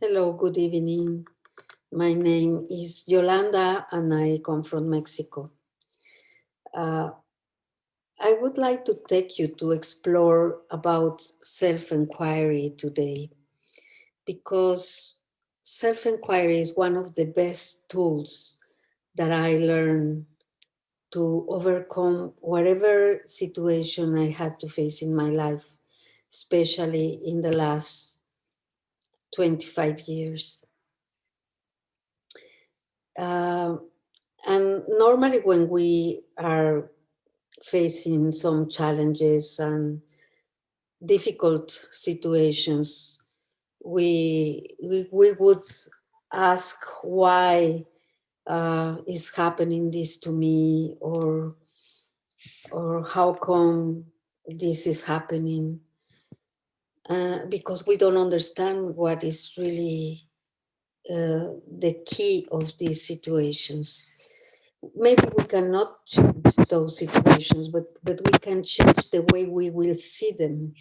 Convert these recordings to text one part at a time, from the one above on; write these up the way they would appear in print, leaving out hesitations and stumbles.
Hello, good evening. My name is Yolanda and I come from Mexico. Uh, I would like to take you to explore about self-inquiry today because self-inquiry is one of the best tools that I learned to overcome whatever situation I had to face in my life, especially in the last 25 years. And normally when we are facing some challenges and difficult situations, we would ask why is happening this to me, or how come this is happening, because we don't understand what is really the key of these situations. Maybe we cannot change those situations, but we can change the way we will see them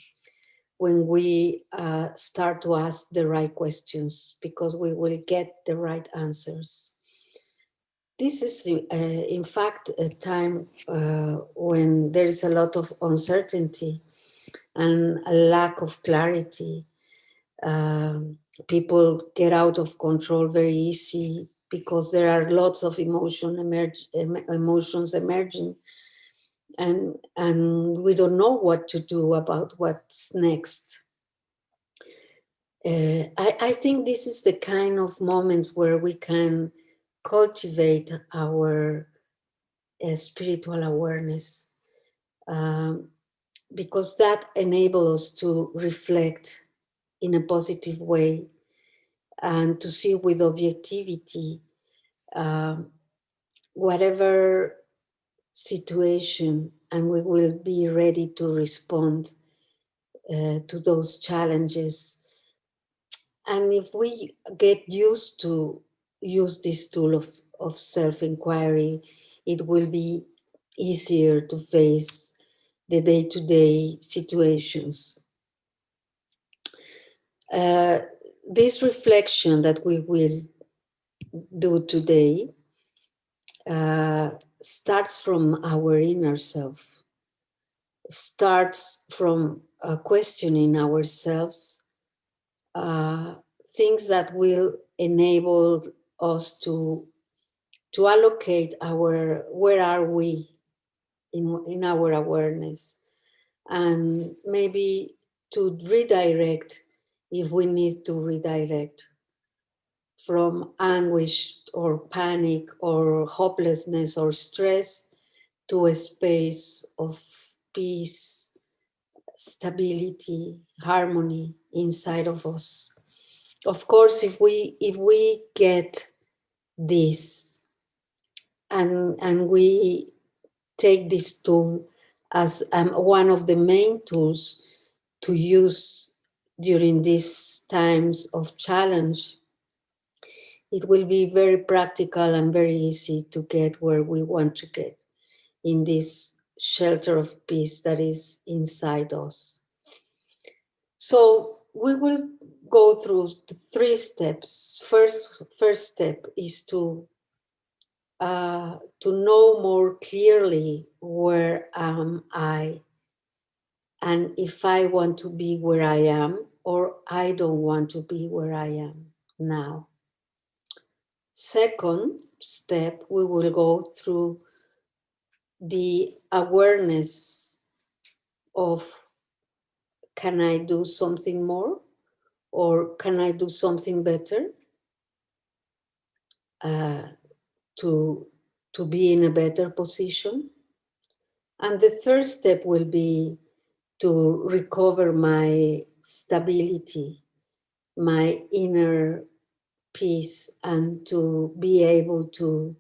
when we start to ask the right questions, because we will get the right answers. This is, in fact, a time when there is a lot of uncertainty and a lack of clarity. People get out of control very easy because there are lots of emotions emerging, and we don't know what to do about what's next. I think this is the kind of moments where we can cultivate our spiritual awareness, because that enables us to reflect in a positive way and to see with objectivity whatever situation, and we will be ready to respond to those challenges. And if we get used to use this tool of self-inquiry, it will be easier to face the day-to-day situations. This reflection that we will do today starts from our inner self, starts from questioning ourselves, things that will enable us to allocate our, where are we in our awareness, and maybe to redirect if we need to redirect from anguish or panic or hopelessness or stress to a space of peace, stability, harmony inside of us. Of course, if we get this, and we take this tool as one of the main tools to use during these times of challenge, it will be very practical and very easy to get where we want to get in this shelter of peace that is inside us. So we will go through the 3 steps. First step is to know more clearly where am I, and if I want to be where I am or I don't want to be where I am now. Second step, we will go through the awareness of, can I do something more, or can I do something better to be in a better position? And the third step will be to recover my stability, my inner peace, and to be able to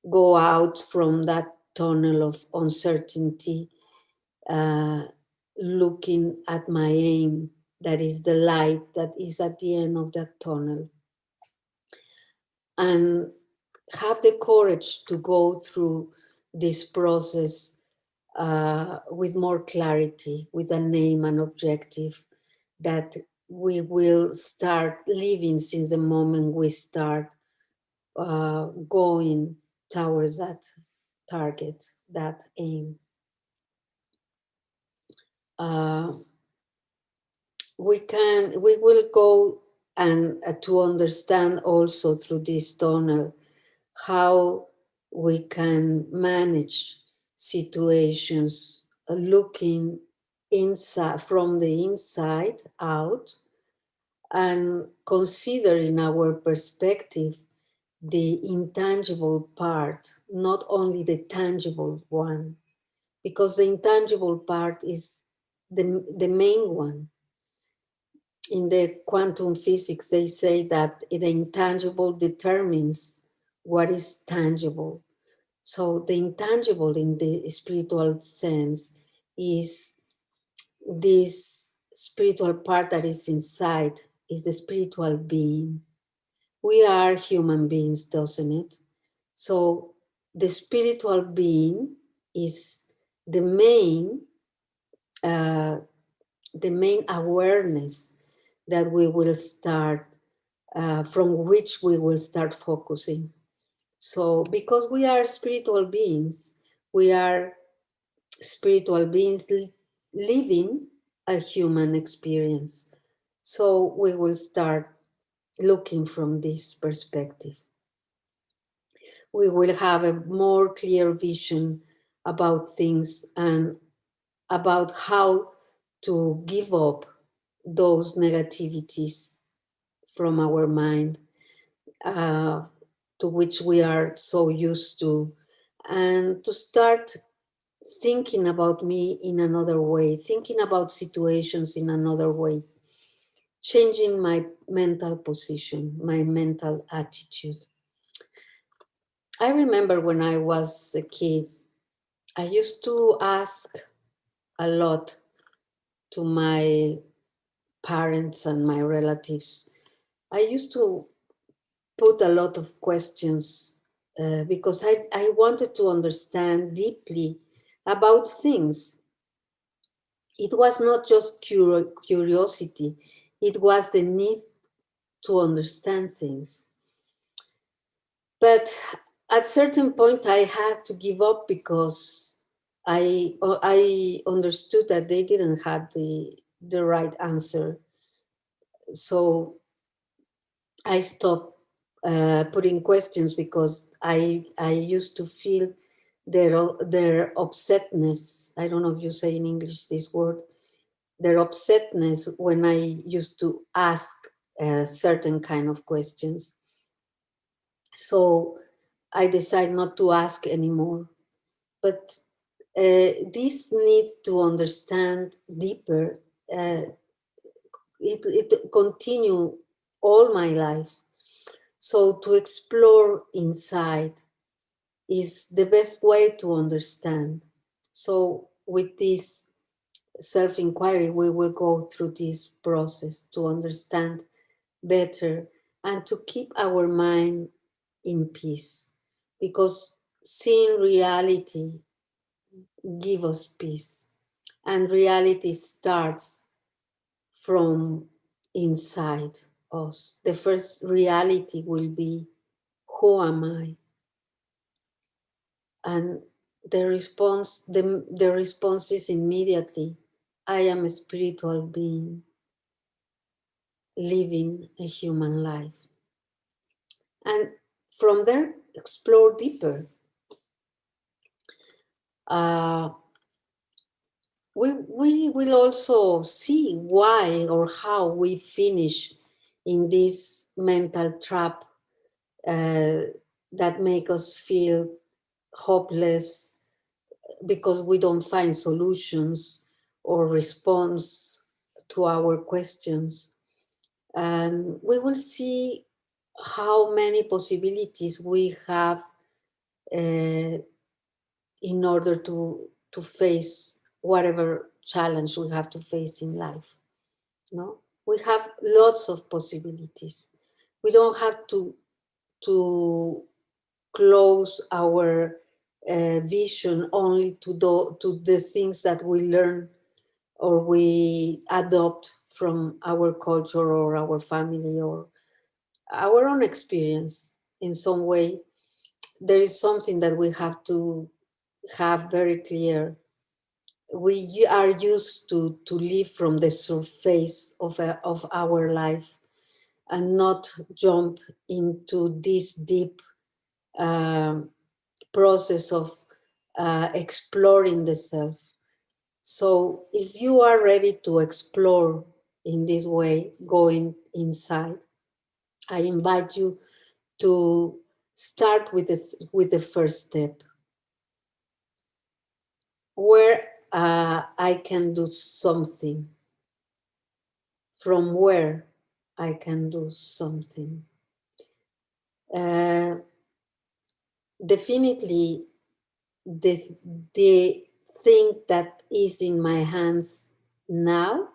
go out from that tunnel of uncertainty, looking at my aim, that is the light that is at the end of that tunnel, and have the courage to go through this process with more clarity, with a name and objective that we will start living since the moment we start going towards that target, that aim. Uh, we will go and to understand also through this tunnel how we can manage situations looking inside, from the inside out, and considering our perspective the intangible part, not only the tangible one, because the intangible part is the main one. In the quantum physics, they say that the intangible determines what is tangible. So the intangible in the spiritual sense is this spiritual part that is inside, is the spiritual being. We are human beings, doesn't it? So the spiritual being is the main, uh, the main awareness that we will start, from which we will start focusing. So because we are spiritual beings, we are spiritual beings living a human experience. So we will start looking from this perspective. We will have a more clear vision about things and about how to give up those negativities from our mind, uh, to which we are so used to, and to start thinking about me in another way, thinking about situations in another way, changing my mental position, my mental attitude. I remember when I was a kid, I used to ask a lot to my parents and my relatives. I used to put a lot of questions because I wanted to understand deeply about things. It was not just curiosity, it was the need to understand things. But at certain point, I had to give up because I understood that they didn't have the right answer. So I stopped putting questions because I used to feel their upsetness. I don't know if you say in English this word, their upsetness when I used to ask certain kind of questions. So I decided not to ask anymore. But this needs to understand deeper. It continue all my life. So to explore inside is the best way to understand. So with this self-inquiry, we will go through this process to understand better and to keep our mind in peace, because seeing reality gives us peace, and reality starts from inside us. The first reality will be, who am I? And the response is immediately, I am a spiritual being living a human life. And from there, explore deeper. Uh, we will also see why or how we finish in this mental trap that make us feel hopeless because we don't find solutions or response to our questions. And we will see how many possibilities we have in order to face whatever challenge we have to face in life. No, we have lots of possibilities. We don't have to close our vision only to the things that we learn or we adopt from our culture or our family or our own experience in some way. There is something that we have to have very clear. We are used to live from the surface of our life and not jump into this deep um, process of exploring the self. So if you are ready to explore in this way, going inside, I invite you to start with with the first step, where I can do something, from where I can do something. Uh, Definitely, the thing that is in my hands now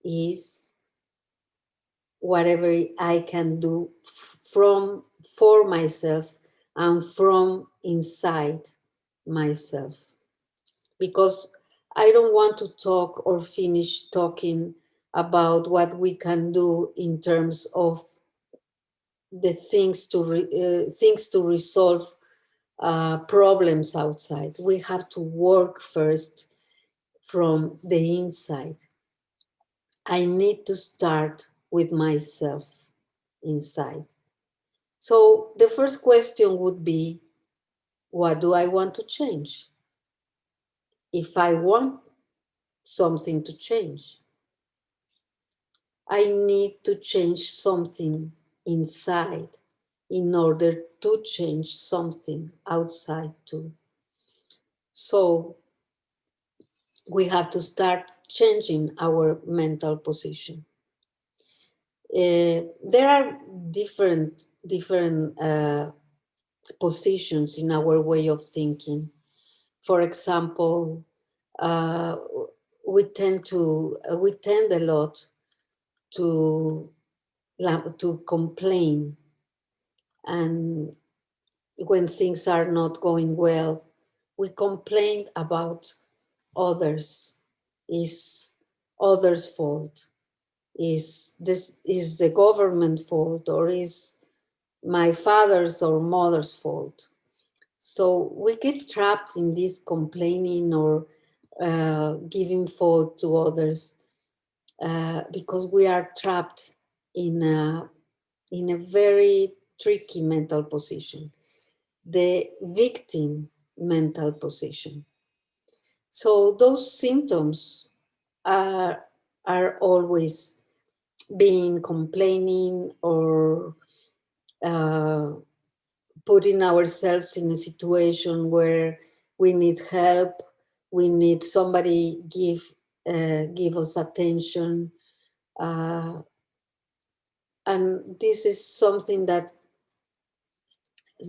is whatever I can do from for myself and from inside myself. Because I don't want to talk or finish talking about what we can do in terms of the things to resolve problems outside. We have to work first from the inside. I need to start with myself inside. So the first question would be, what do I want to change? If I want something to change, I need to change something inside in order to change something outside too. So we have to changing our mental position. There are different positions in our way of thinking. For example, uh, we tend a lot to to complain, and when things are not going well, we complain about others. Is others' fault? Is the government fault, or is my father's or mother's fault? So we get trapped in this complaining or giving fault to others because we are trapped in a very tricky mental position, the victim mental position. So those symptoms are always being complaining or uh, putting ourselves in a situation where we need help, we need somebody give us attention, uh, and this is something that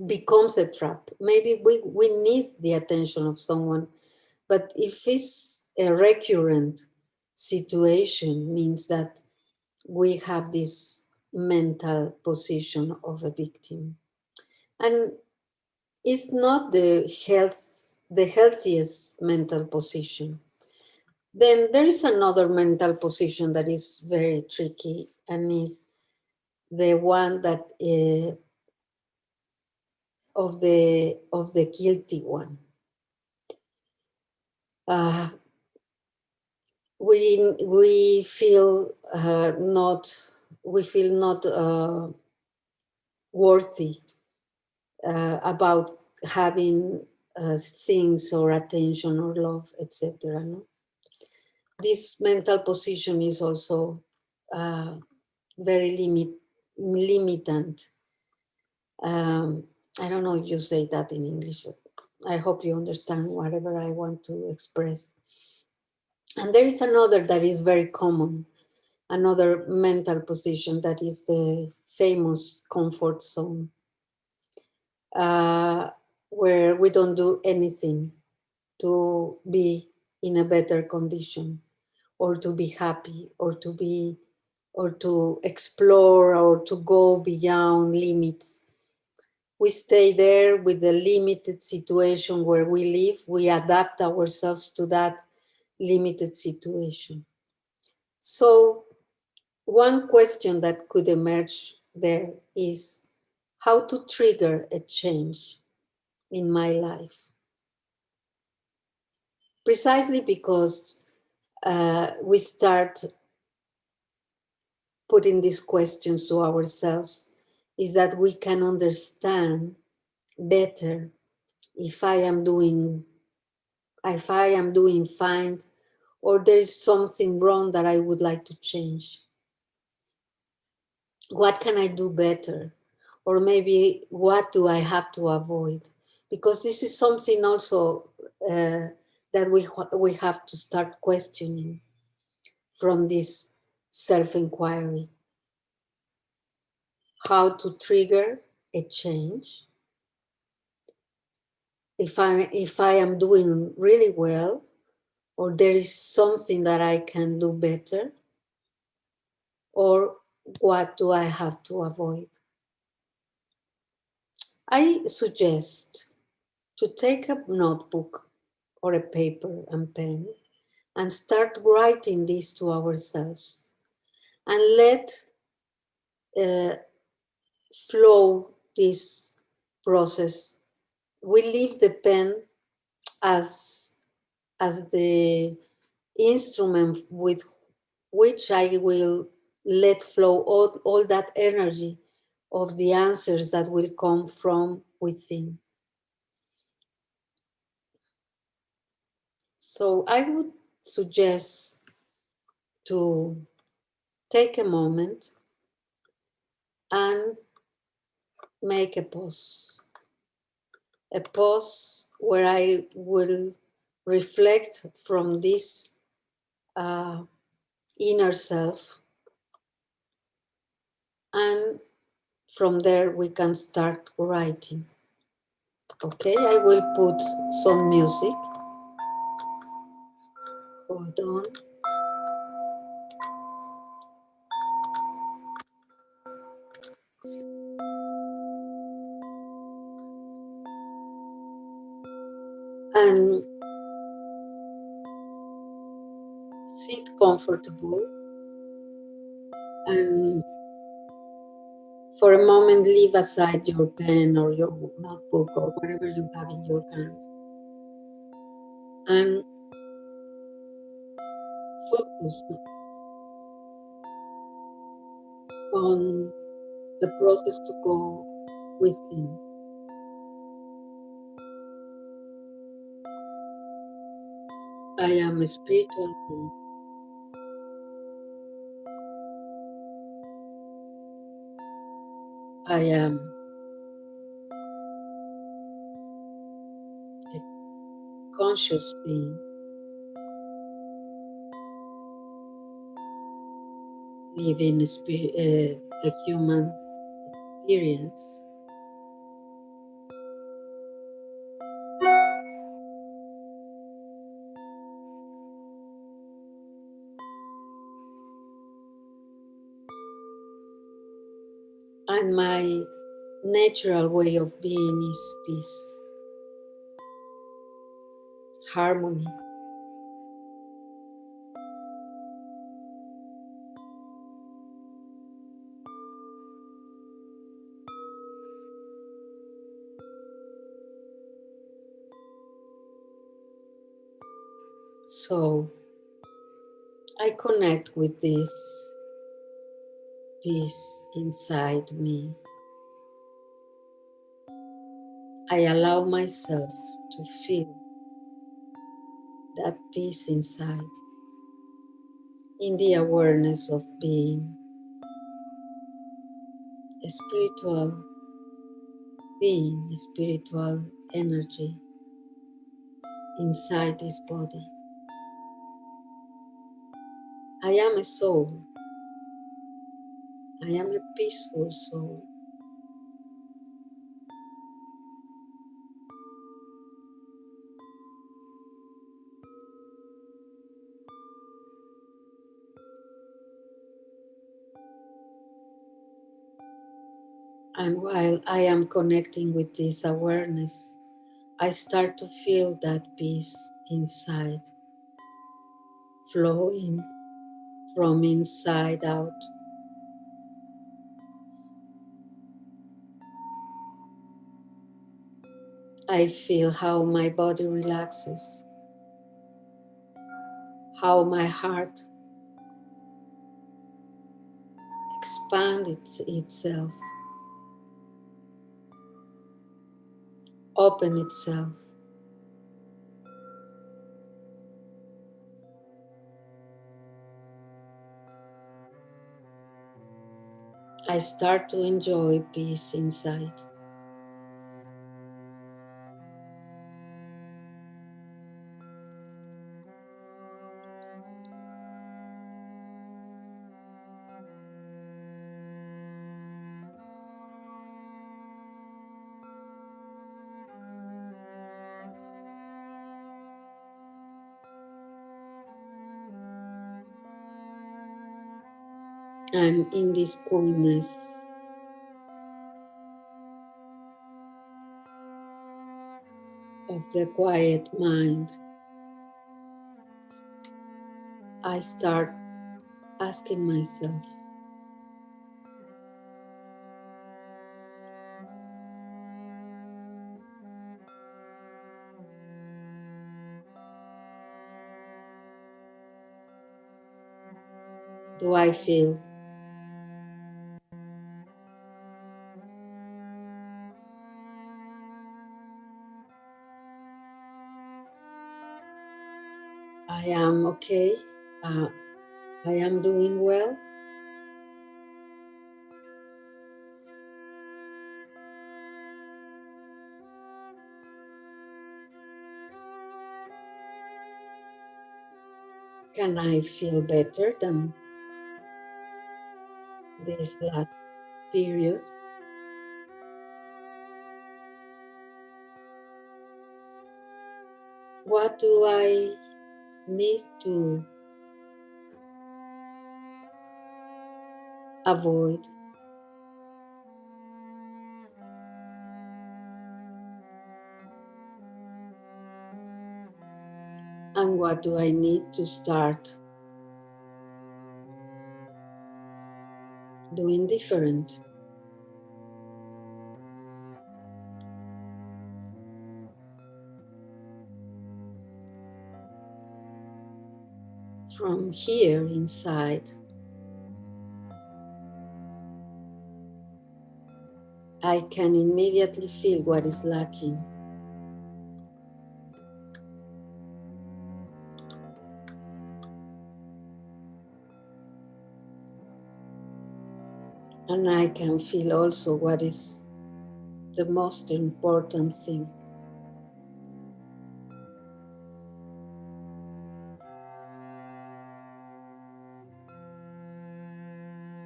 becomes a trap. Maybe we need the attention of someone, but if it's a recurrent situation, means that we have this mental position of a victim. And it's not the healthiest mental position. Then there is another mental position that is very tricky, and is the one that of the guilty one. Uh, we feel not worthy about having things or attention or love, etc. No? This mental position is also uh, very limitant. I don't know if you say that in English, but I hope you understand whatever I want to express. And there is another that is very common, another mental position that is the famous comfort zone, uh, where we don't do anything to be in a better condition, or to be happy, or to explore, or to go beyond limits. We stay there with the limited situation where we live. We adapt ourselves to that limited situation. So one question that could emerge there is how to trigger a change in my life. Precisely because we start putting these questions to ourselves, is that we can understand better if I am doing fine, or there is something wrong that I would like to change. What can I do better? Or maybe what do I have to avoid? Because this is something also that we have to start questioning from this self-inquiry. How to trigger a change. If I am doing really well, or there is something that I can do better, or what do I have to avoid? I suggest to take a notebook or a paper and pen and start writing this to ourselves, and let uh, flow this process. We leave the pen as the instrument with which I will let flow all that energy of the answers that will come from within. So I would suggest to take a moment and make a pause where I will reflect from this uh, inner self, and from there we can start writing. Okay, I will put some music. Hold on. And sit comfortable, and for a moment leave aside your pen or your notebook or whatever you have in your hands, and focus on the process to go within. I am a spiritual being. I am a conscious being living a human experience. And my natural way of being is peace, harmony. So I connect with this peace inside me. I allow myself to feel that peace inside, in the awareness of being a spiritual being, a spiritual energy inside this body. I am a soul. I am a peaceful soul. And while I am connecting with this awareness, I start to feel that peace inside, flowing from inside out. I feel how my body relaxes, how my heart expands itself, open itself. I start to enjoy peace inside. I'm in this coolness. Of the quiet mind. I start asking myself, do I feel I am okay? I am doing well? Can I feel better than this last period? What do I need to avoid? And what do I need to start doing different? From here inside, I can immediately feel what is lacking. And I can feel also what is the most important thing.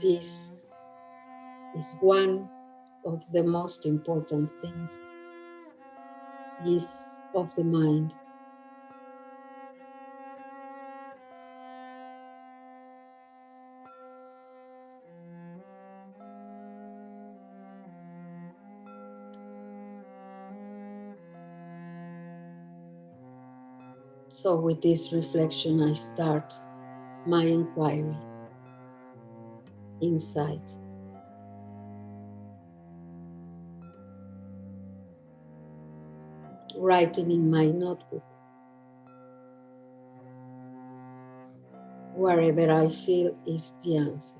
Peace is one of the most important things. Peace of the mind. So with this reflection, I start my inquiry inside. Writing in my notebook. Wherever I feel is the answer.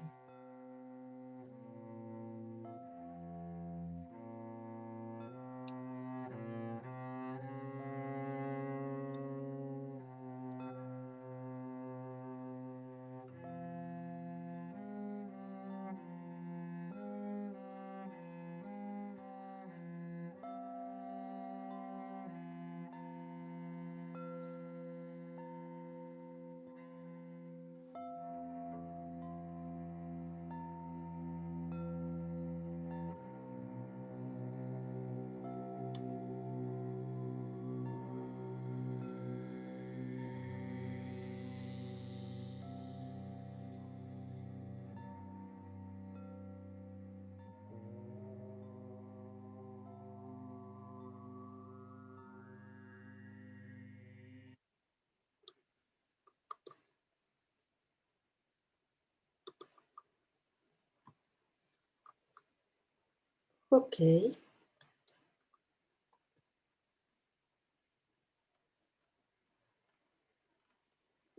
Okay.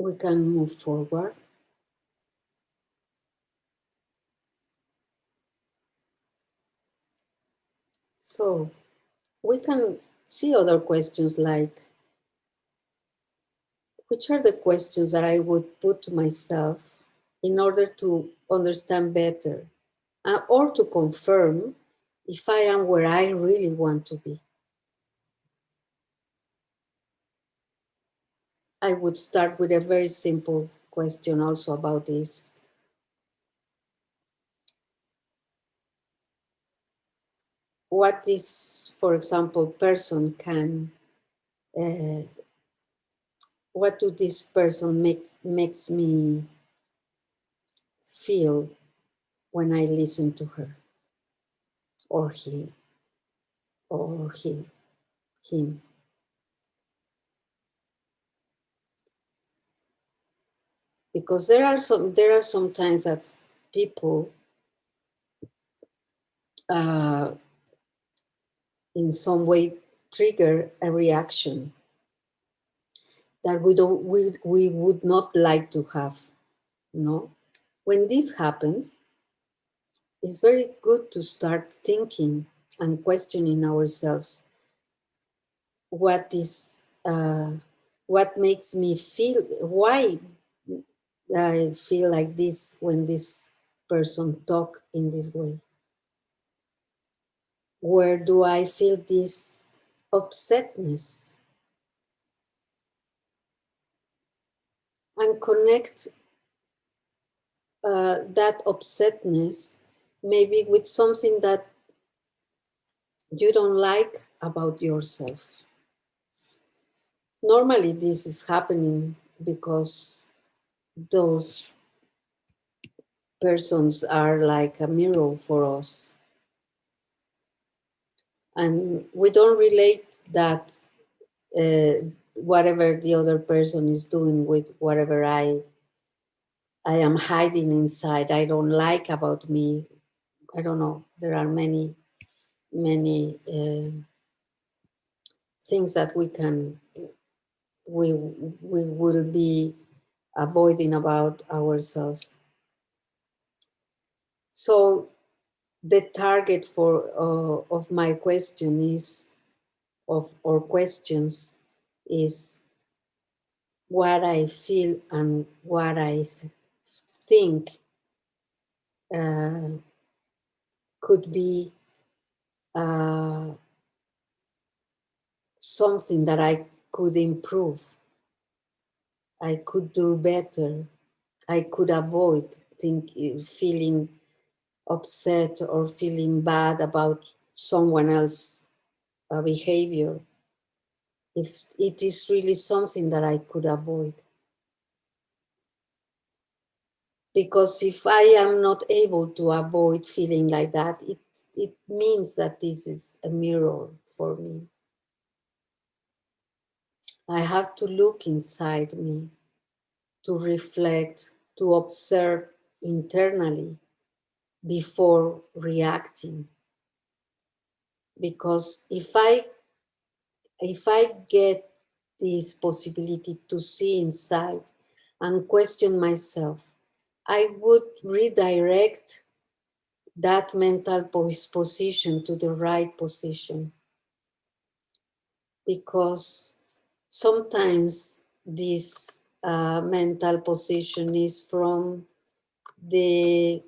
we can move forward. So we can see other questions like, which are the questions that I would put to myself in order to understand better or to confirm if I am where I really want to be. I would start with a very simple question also about this. What this, for example, person can, what do this person makes me feel when I listen to her or him or him? Because there are some times that people in some way trigger a reaction that we would not like to have. No, when this happens, it's very good to start thinking and questioning ourselves. What makes me feel? Why I feel like this when this person talk in this way? Where do I feel this upsetness? And connect that upsetness maybe with something that you don't like about yourself. Normally, this is happening because those persons are like a mirror for us. And we don't relate that whatever the other person is doing with whatever I am hiding inside, I don't like about me. I don't know. There are many things that we will be avoiding about ourselves. So the target for of my question is of or questions is what I feel and what I think uh, could be something that I could improve. I could do better. I could avoid feeling upset or feeling bad about someone else's behavior if it is really something that I could avoid. Because if I am not able to avoid feeling like that, it means that this is a mirror for me. I have to look inside me, to reflect, to observe internally before reacting. Because if I get this possibility to see inside and question myself, I would redirect that mental position to the right position. Because sometimes this mental position is from the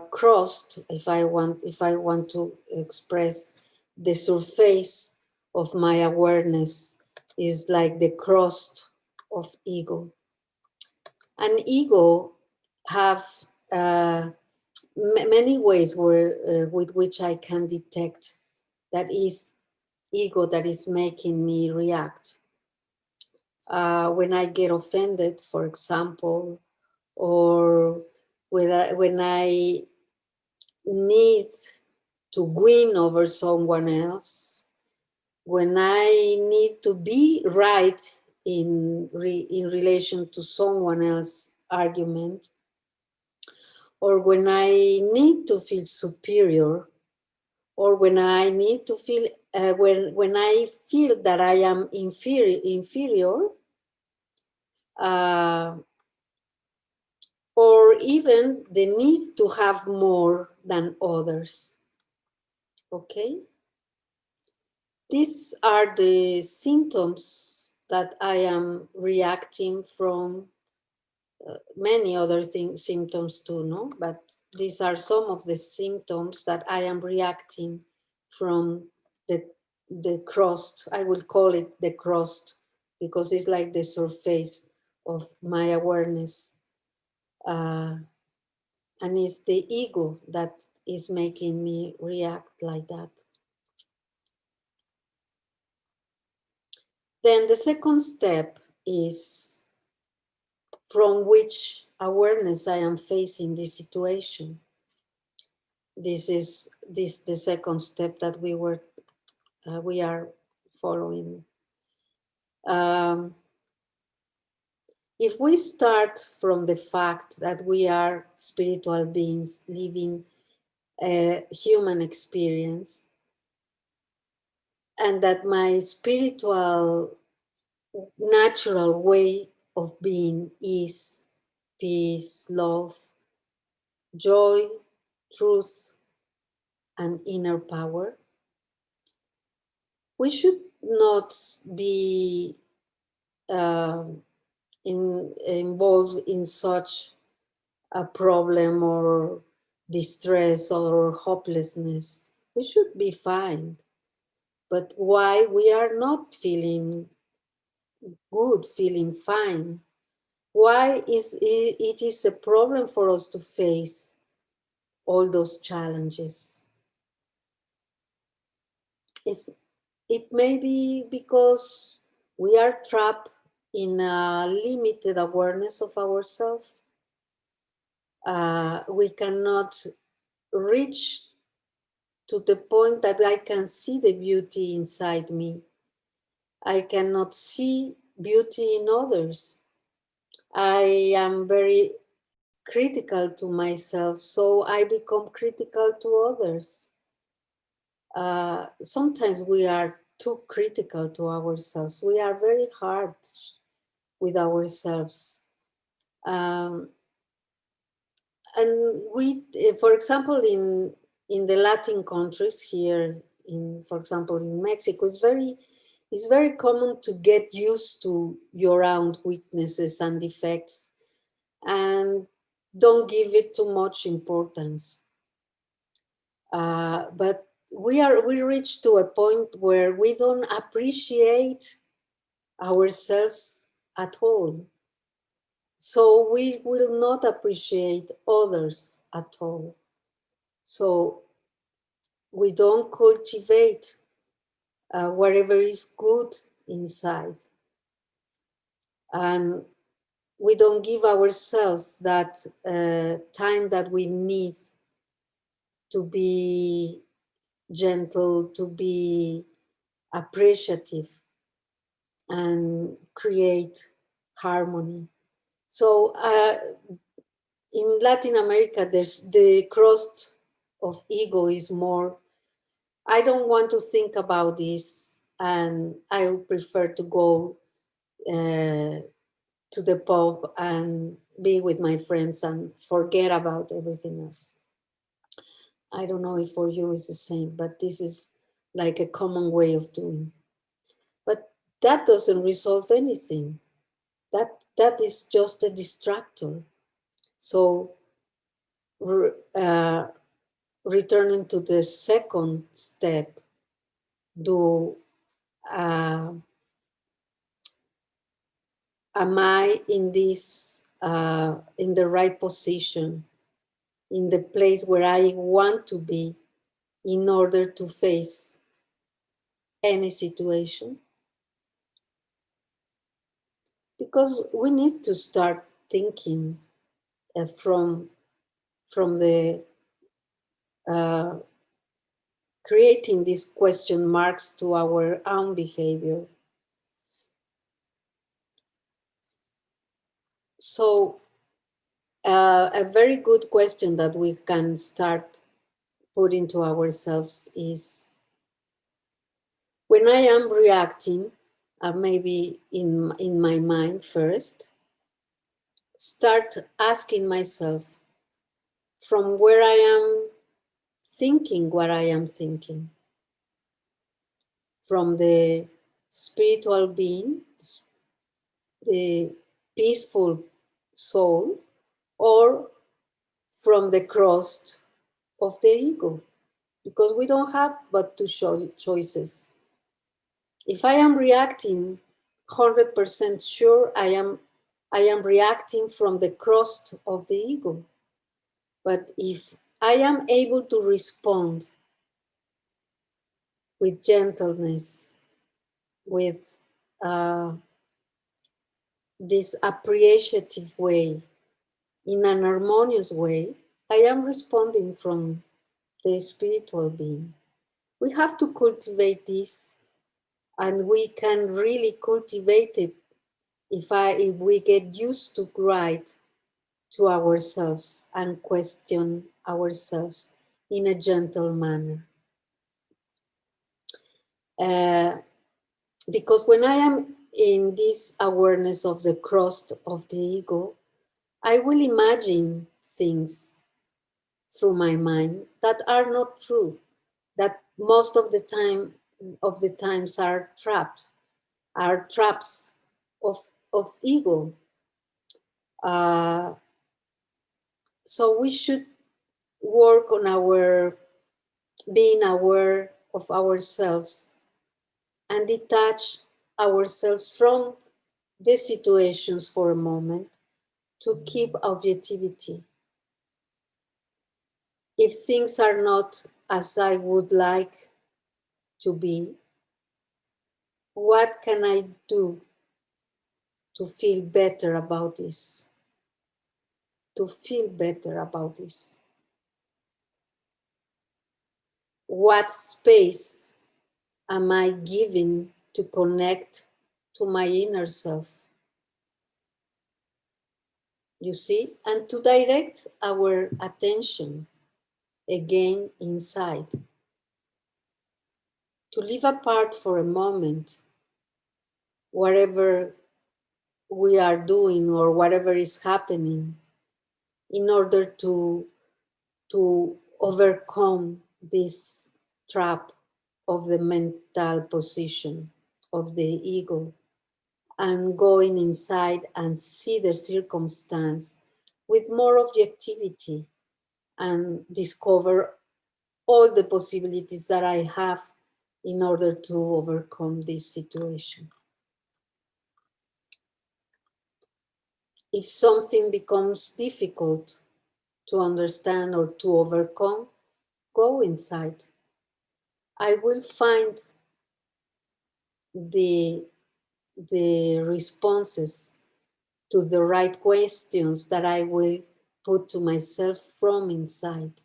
crust, if I want to express the surface of my awareness is like the crust of ego. And ego have many ways with which I can detect that is ego that is making me react. When I get offended, for example, or when I need to win over someone else, when I need to be right in relation to someone else's argument, or when I need to feel superior or when I need to feel, when I feel that I am inferior, uh, or even the need to have more than others. Okay? These are the symptoms that I am reacting from. Many other symptoms too, no? But these are some of the symptoms that I am reacting from the crust. I will call it the crust because it's like the surface of my awareness. And it's the ego that is making me react like that. Then the second step is from which awareness I am facing this situation. This is the second step that we are following. If we start from the fact that we are spiritual beings living a human experience, and that my spiritual natural way of being is peace, love, joy, truth, and inner power, we should not be involved in such a problem or distress or hopelessness. We should be fine. But why we are not feeling good, feeling fine? Why is it is a problem for us to face all those challenges? It's, it may be because we are trapped in a limited awareness of ourselves. We cannot reach to the point that I can see the beauty inside me. I cannot see beauty in others. I am very critical to myself, so I become critical to others. Sometimes we are too critical to ourselves. We are very hard with ourselves. Um, and we, for example, in the Latin countries here, for example, in Mexico, it's very common to get used to your own weaknesses and defects and don't give it too much importance. But we reach to a point where we don't appreciate ourselves at all. So we will not appreciate others at all. So we don't cultivate whatever is good inside. And we don't give ourselves that time that we need to be gentle, to be appreciative, and create harmony. So in Latin America, there's the crust of ego is more, I don't want to think about this, and I would prefer to go to the pub and be with my friends and forget about everything else. I don't know if for you it's the same, but this is like a common way of doing. But that doesn't resolve anything. That is just a distractor. So uh, returning to the second step, do am I in this in the right position, in the place where I want to be in order to face any situation? Because we need to start thinking from the uh, creating these question marks to our own behavior. So a very good question that we can start put into ourselves is when I am reacting, maybe in my mind first, start asking myself from where I am thinking what I am thinking, from the spiritual being, the peaceful soul, or from the crust of the ego, because we don't have but two choices. If I am reacting 100% sure, I am reacting from the crust of the ego. But if I am able to respond with gentleness, with this appreciative way, in an harmonious way, I am responding from the spiritual being. We have to cultivate this, and we can really cultivate it if we get used to write to ourselves and question ourselves in a gentle manner. Because when I am in this awareness of the crust of the ego, I will imagine things through my mind that are not true, that most of the times are traps of ego. So we should work on our being aware of ourselves and detach ourselves from the situations for a moment to keep objectivity. If things are not as I would like to be, what can I do to feel better about this? To feel better about this? What space am I giving to connect to my inner self? You see, and to direct our attention again inside, to leave apart for a moment whatever we are doing or whatever is happening in order to overcome this trap of the mental position of the ego, and going inside and see the circumstance with more objectivity and discover all the possibilities that I have in order to overcome this situation. If something becomes difficult to understand or to overcome, go inside. I will find the responses to the right questions that I will put to myself from inside.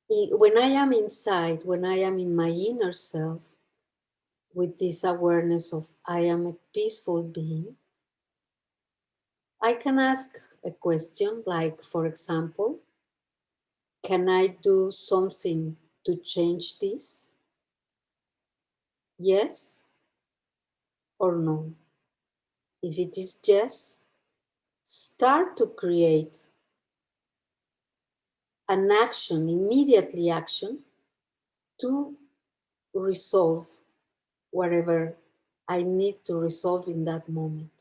When I am inside, when I am in my inner self, with this awareness of I am a peaceful being, I can ask a question like, for example, can I do something to change this? Yes or no? If it is yes, start to create an action, immediately action, to resolve whatever I need to resolve in that moment.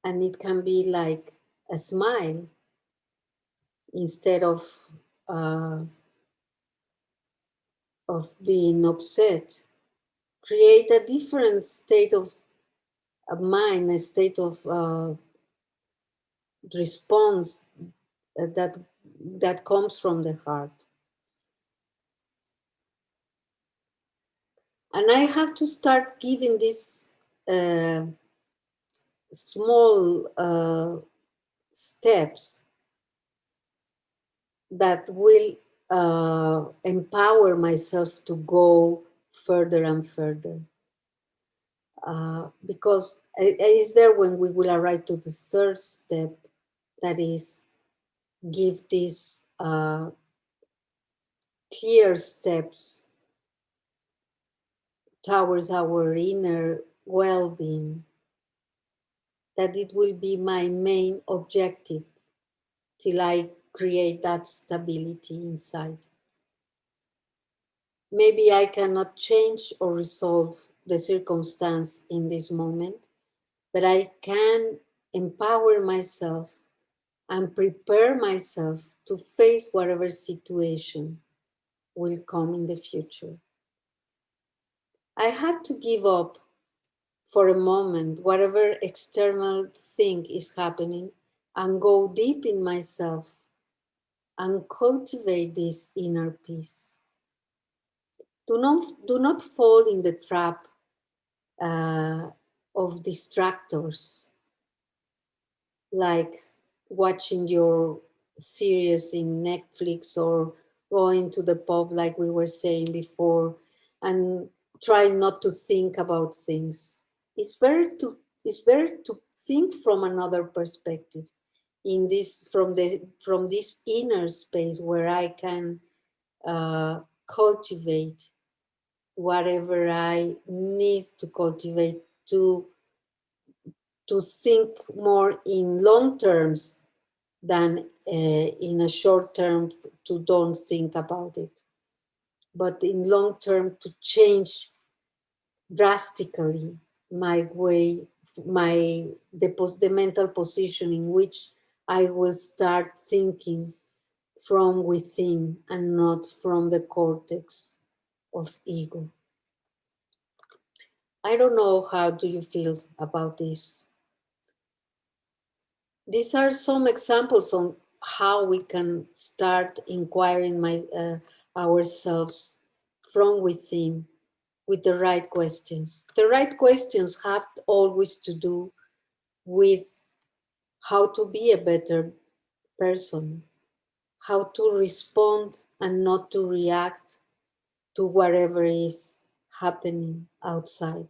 And it can be like a smile instead uh, of being upset. Create a different state of mind, a state of response that comes from the heart. And I have to start giving these small steps that will empower myself to go further and further. Because it is there when we will arrive to the third step, that is give these clear steps towards our inner well-being, that it will be my main objective till I create that stability inside. Maybe I cannot change or resolve the circumstance in this moment, but I can empower myself and prepare myself to face whatever situation will come in the future. I have to give up for a moment whatever external thing is happening and go deep in myself and cultivate this inner peace. Do not fall in the trap of distractors, like watching your series in Netflix or going to the pub, like we were saying before, and try not to think about things. It's better to think from another perspective, in this from this inner space where I can cultivate whatever I need to cultivate to think more in long terms than in a short term to don't think about it, but in long term to change drastically my way, the mental position in which I will start thinking from within and not from the cortex of ego. I don't know, how do you feel about this? These are some examples on how we can start inquiring ourselves from within with the right questions. The right questions have always to do with how to be a better person, how to respond and not to react to whatever is happening outside.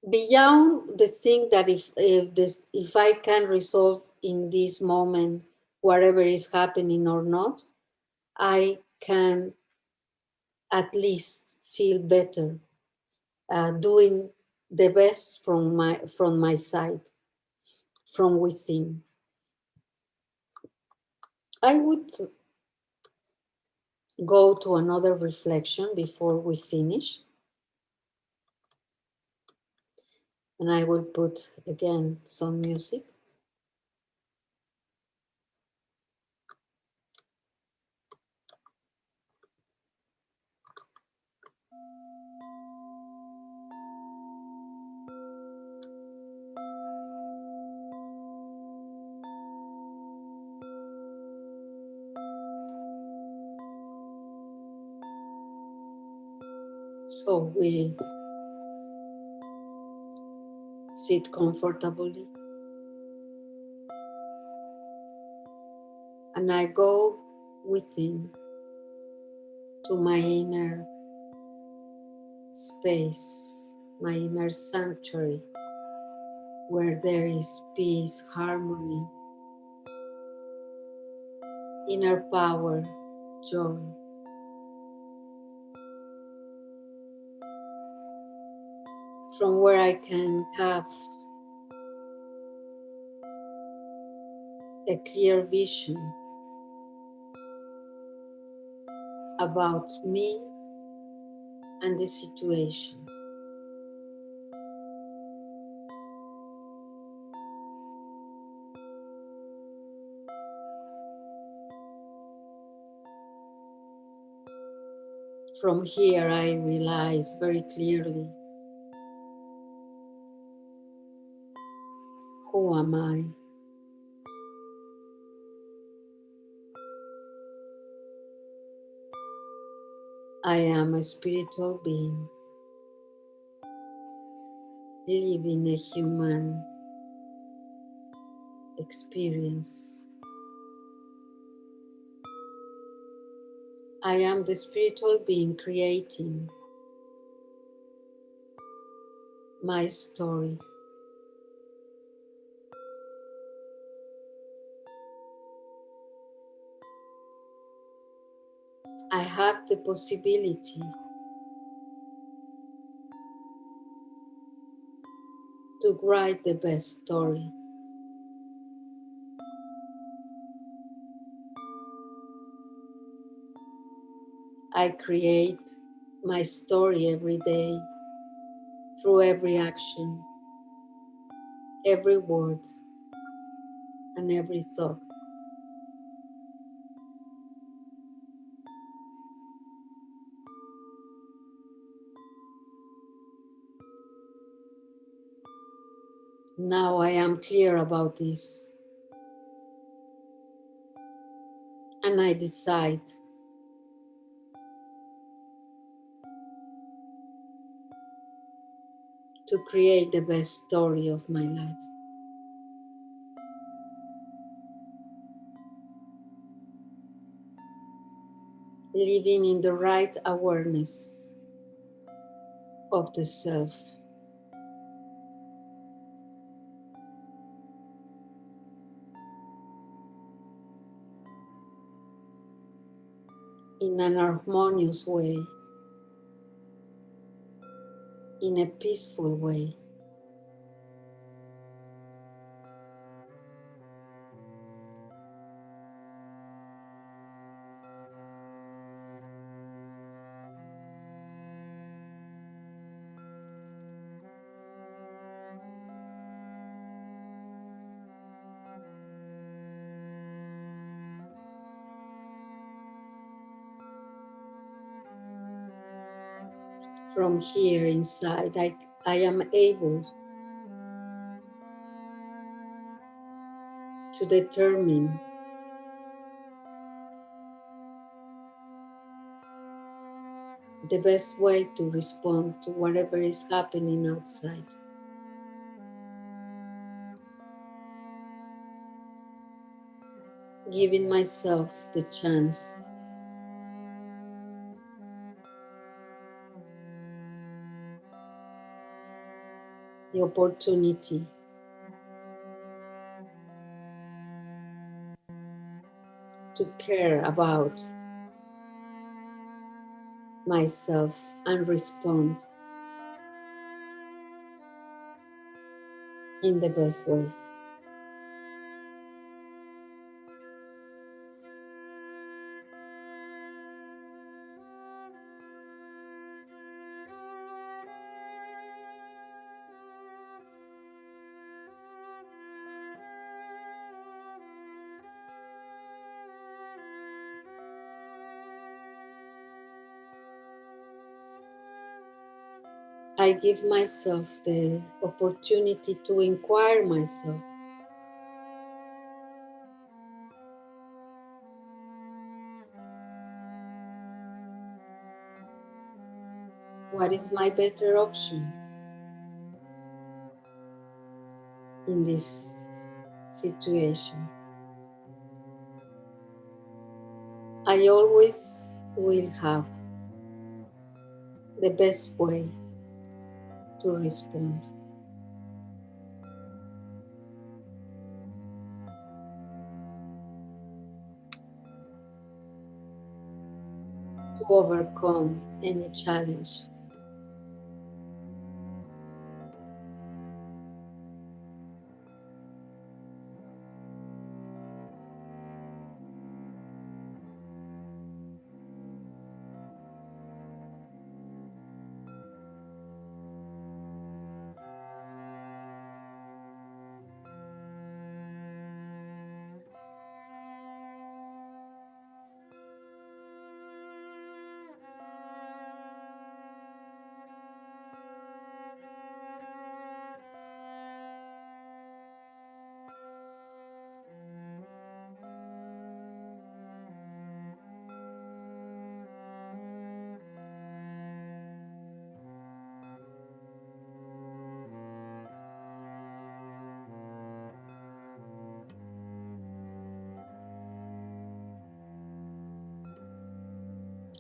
Beyond the thing that if I can resolve in this moment whatever is happening or not, I can at least feel better, doing the best from my side, from within. I would go to another reflection before we finish, and I will put again some music. So we sit comfortably, and I go within to my inner space, my inner sanctuary, where there is peace, harmony, inner power, joy. From where I can have a clear vision about me and the situation. From here, I realize very clearly, who am I? I am a spiritual being living a human experience. I am the spiritual being creating my story. I have the possibility to write the best story. I create my story every day through every action, every word, and every thought. Now I am clear about this, and I decide to create the best story of my life, living in the right awareness of the self, in an harmonious way, in a peaceful way. From here inside, I am able to determine the best way to respond to whatever is happening outside. Giving myself the chance the opportunity to care about myself and respond in the best way. I give myself the opportunity to inquire myself. What is my better option in this situation? I always will have the best way to respond, to overcome any challenge.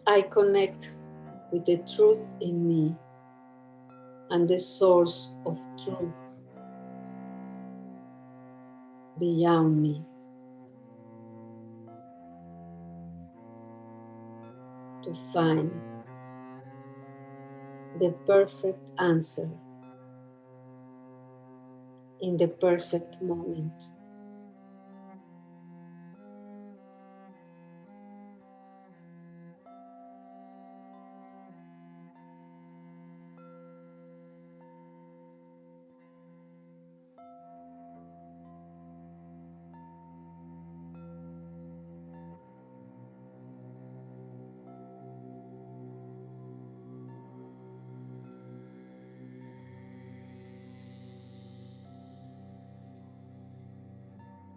I connect with the truth in me and the source of truth beyond me. to find the perfect answer in the perfect moment.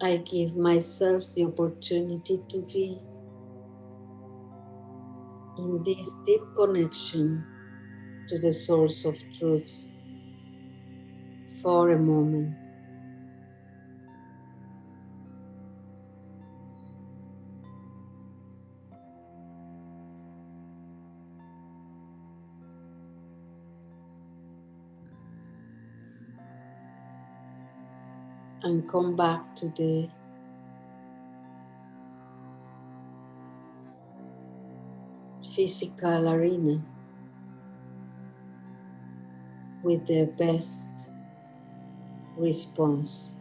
I give myself the opportunity to be in this deep connection to the source of truth for a moment. And come back to the physical arena with the best response.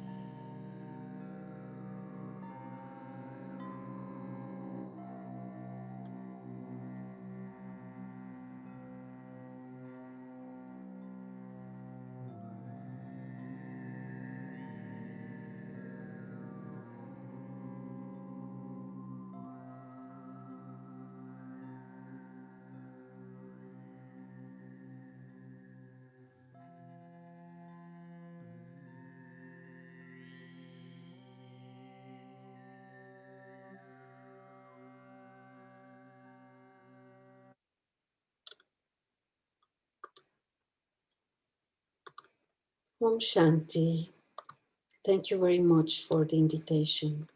Om Shanti. Thank you very much for the invitation.